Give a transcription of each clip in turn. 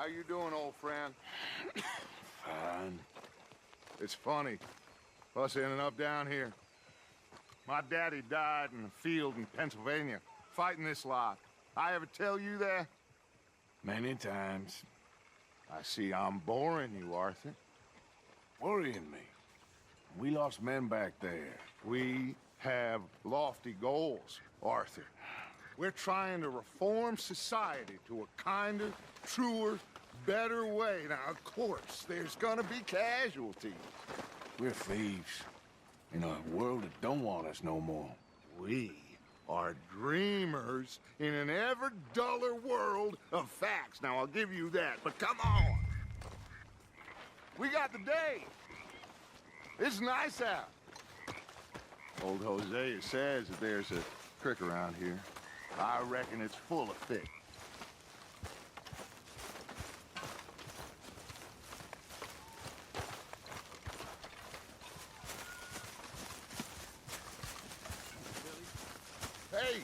How you doing, old friend? Fine. It's funny, us ending up down here. My daddy died in a field in Pennsylvania, fighting this lot. I ever tell you that? Many times. I see I'm boring you, Arthur. Worrying me. We lost men back there. We have lofty goals, Arthur. We're trying to reform society to a kinder, truer, better way. Now, of course, there's gonna be casualties. We're thieves. In a world that don't want us no more. We are dreamers in an ever duller world of facts. Now, I'll give you that, but come on. We got the day. It's nice out. Old Hosea says that there's a creek around here. I reckon it's full of fish. Hey,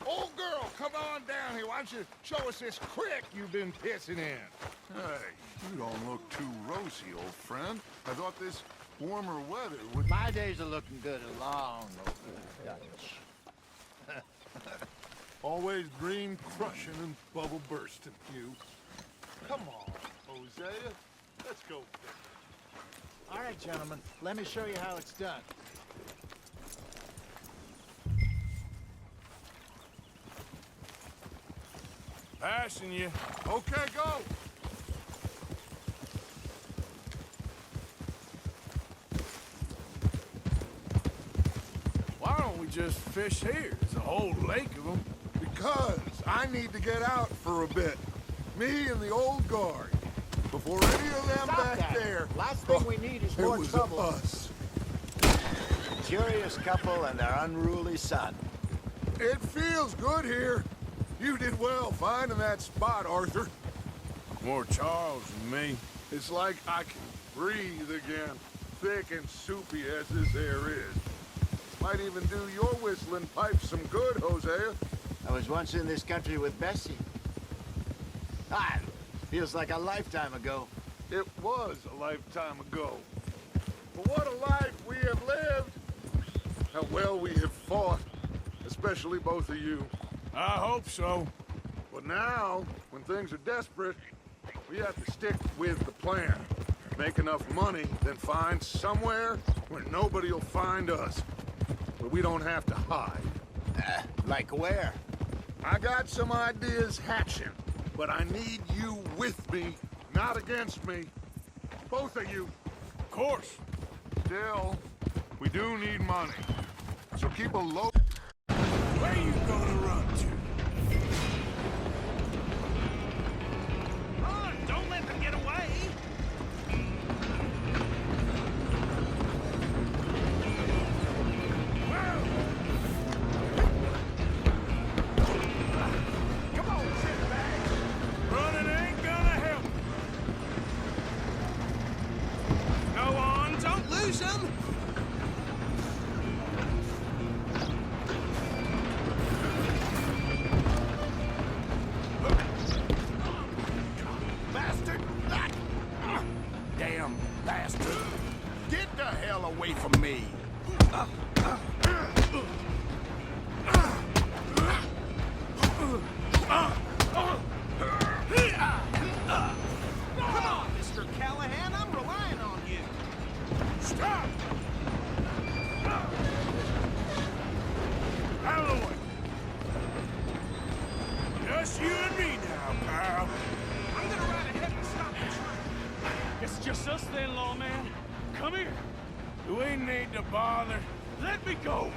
old girl, come on down here. Why don't you show us this creek you've been pissing in? Hey, you don't look too rosy, old friend. I thought this warmer weather would... My days are looking good along over Dutch. Always dream crushing and bubble bursting, you. Come on, Hosea. Let's go. All right, gentlemen, let me show you how it's done. Passing you. Okay, go. Why don't we just fish here? There's a whole lake of them. Because I need to get out for a bit. Me and the old guard. Before any of them Stop back that. there... Last thing we need is it more was trouble. us. Curious couple and their unruly son. It feels good here. You did well finding that spot, Arthur. More Charles than me. It's like I can breathe again. Thick and soupy as this air is. Might even do your whistling pipes some good, Hosea. I was once in this country with Bessie. Ah, feels like a lifetime ago. It was a lifetime ago. But what a life we have lived. How well we have fought. Especially both of you. I hope so. But now, when things are desperate, we have to stick with the plan. Make enough money, then find somewhere where nobody will find us. Where we don't have to hide. Like where? I got some ideas hatching, but I need you with me, not against me. Both of you. Of course. Still, we do need money. So keep a low... Where you gonna run to? Run! Don't let them get away! Come on, sit back! Running ain't gonna help. Go on, don't lose them! Bastard! Damn bastard! Get the hell away from me! Come on, Mr. Callahan, I'm relying on you! Stop! Out of the way! Just you and me now, pal. I'm gonna ride ahead and stop the train. It's just us then, lawman. Come here. We need to bother. Let me go.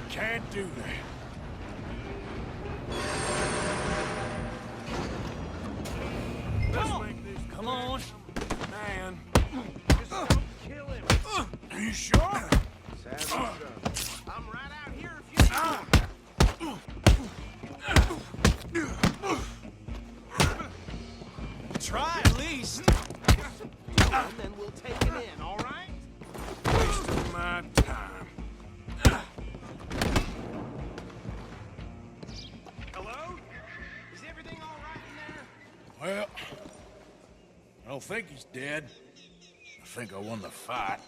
Can't do that. Let's Come on. make this Come on. man. Just don't kill him. Are you sure? I'm right out here if you... Try at least. And then we'll take it in, all right? Wasting my time. Hello? Is everything all right in there? Well, don't think he's dead. I think I won the fight.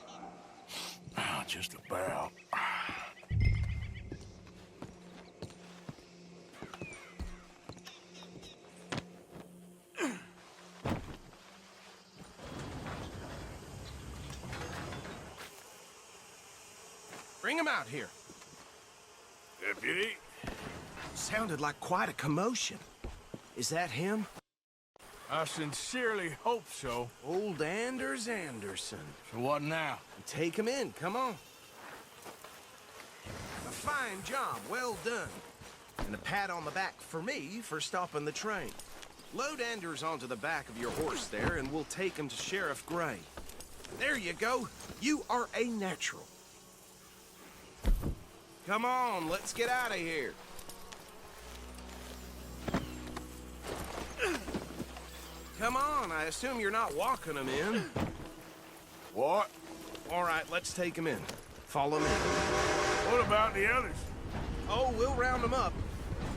Just about. Bring him out here. Deputy? Sounded like quite a commotion. Is that him? I sincerely hope so. Old Anders Anderson. So what now? Take him in, come on. A fine job, well done. And a pat on the back for me for stopping the train. Load Anders onto the back of your horse there, and we'll take him to Sheriff Gray. There you go. You are a natural. Come on, let's get out of here. Come on, I assume you're not walking him in. What? All right, let's take him in. Follow me. What about the others? Oh, we'll round them up.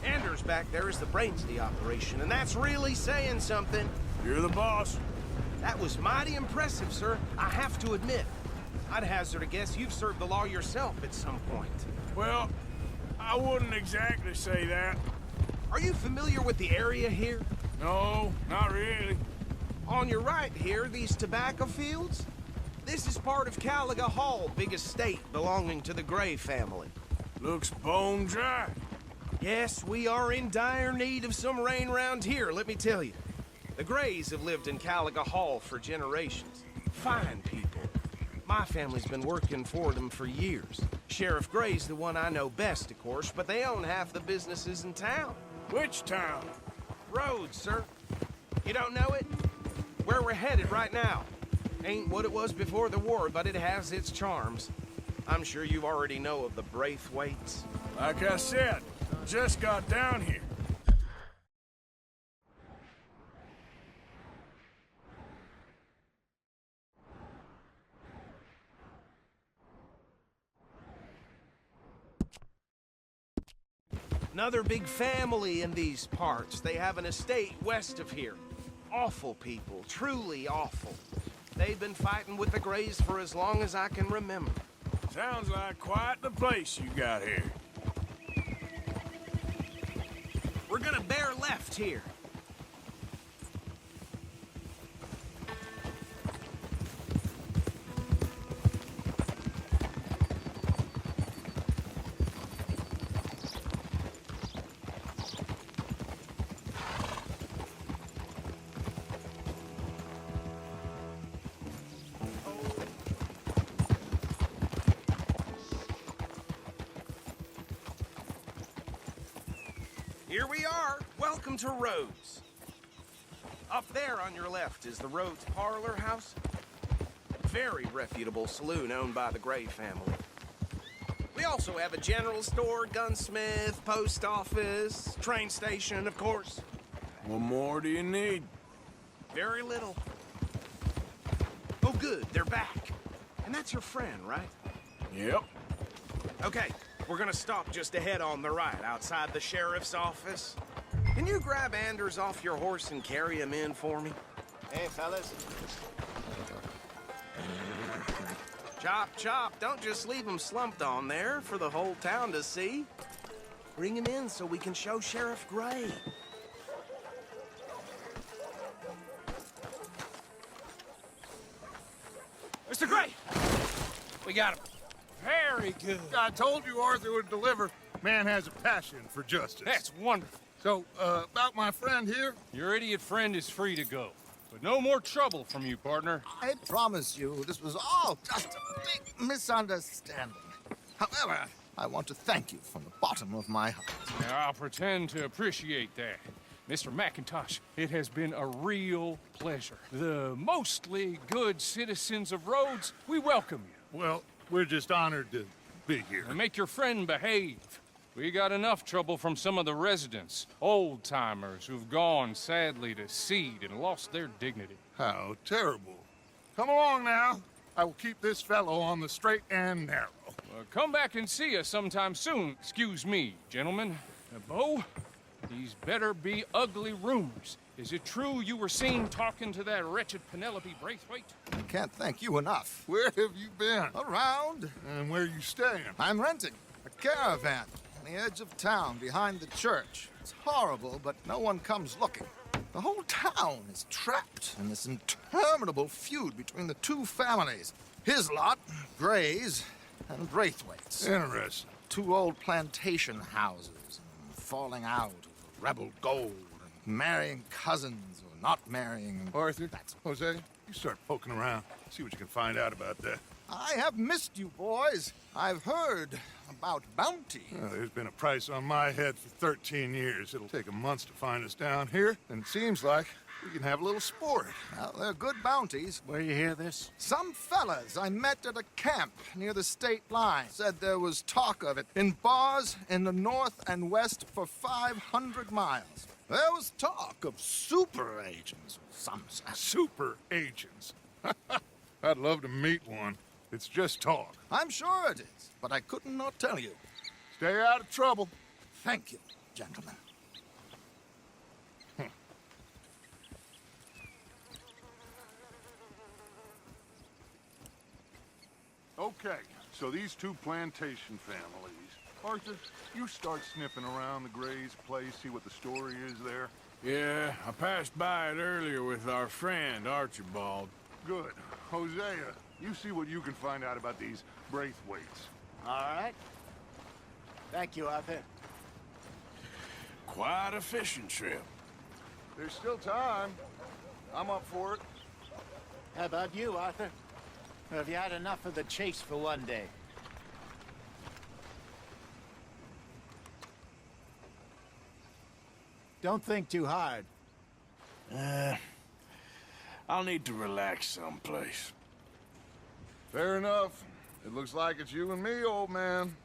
Anders back there is the brains of the operation, and that's really saying something. You're the boss. That was mighty impressive, sir. I have to admit. I'd hazard a guess you've served the law yourself at some point. Well, I wouldn't exactly say that. Are you familiar with the area here? No, not really. On your right here, these tobacco fields? This is part of Caliga Hall, big estate belonging to the Gray family. Looks bone dry. Yes, we are in dire need of some rain round here, let me tell you. The Grays have lived in Caliga Hall for generations. Fine people. My family's been working for them for years. Sheriff Gray's the one I know best, of course, but they own half the businesses in town. Which town? Rhodes, sir. You don't know it? Where we're headed right now. Ain't what it was before the war, but it has its charms. I'm sure you already know of the Braithwaites. Like I said, just got down here. Another big family in these parts. They have an estate west of here. Awful people, truly awful. They've been fighting with the Grays for as long as I can remember. Sounds like quite the place you got here. We're gonna bear left here. Here we are. Welcome to Rhodes. Up there on your left is the Rhodes Parlor House. Very reputable saloon owned by the Gray family. We also have a general store, gunsmith, post office, train station, of course. What more do you need? Very little. Oh, good. They're back. And that's your friend, right? Yep. Okay. We're gonna stop just ahead on the right, outside the sheriff's office. Can you grab Anders off your horse and carry him in for me? Hey, fellas. Chop, chop. Don't just leave him slumped on there for the whole town to see. Bring him in so we can show Sheriff Gray. Mr. Gray! We got him. Very good. I told you Arthur would deliver. Man has a passion for justice. That's wonderful. So, about my friend here? Your idiot friend is free to go. But no more trouble from you, partner. I promise you, this was all just a big misunderstanding. However, I want to thank you from the bottom of my heart. Now, I'll pretend to appreciate that. Mr. McIntosh, it has been a real pleasure. The mostly good citizens of Rhodes, we welcome you. Well, we're just honored to be here. And make your friend behave. We got enough trouble from some of the residents, old-timers who've gone, sadly, to seed and lost their dignity. How terrible. Come along now. I will keep this fellow on the straight and narrow. Come back and see us sometime soon. Excuse me, gentlemen. Bo, These better be ugly rumors. Is it true you were seen talking to that wretched Penelope Braithwaite? I can't thank you enough. Where have you been? Around. And where you staying? I'm renting a caravan on the edge of town behind the church. It's horrible, but no one comes looking. The whole town is trapped in this interminable feud between the two families. His lot, Gray's, and Braithwaite's. Interesting. Two old plantation houses, falling out of rebel gold, and marrying cousins or not marrying. Arthur, Jose, you start poking around. See what you can find out about that. I have missed you, boys. I've heard about bounty. Well, there's been a price on my head for 13 years. It'll take 'em months to find us down here, and it seems like we can have a little sport. Well, they're good bounties. Where you hear this? Some fellas I met at a camp near the state line said there was talk of it in bars in the north and west for 500 miles. There was talk of super agents of some sort. Super agents. I'd love to meet one. It's just talk. I'm sure it is, but I couldn't not tell you. Stay out of trouble. Thank you, gentlemen. Okay, so these two plantation families. Arthur, you start sniffing around the Gray's place, see what the story is there. Yeah, I passed by it earlier with our friend, Archibald. Good. Hosea, you see what you can find out about these Braithwaites. All right. Thank you, Arthur. Quite a fishing trip. There's still time. I'm up for it. How about you, Arthur? Or have you had enough of the chase for one day? Don't think too hard. I'll need to relax someplace. Fair enough. It looks like it's you and me, old man.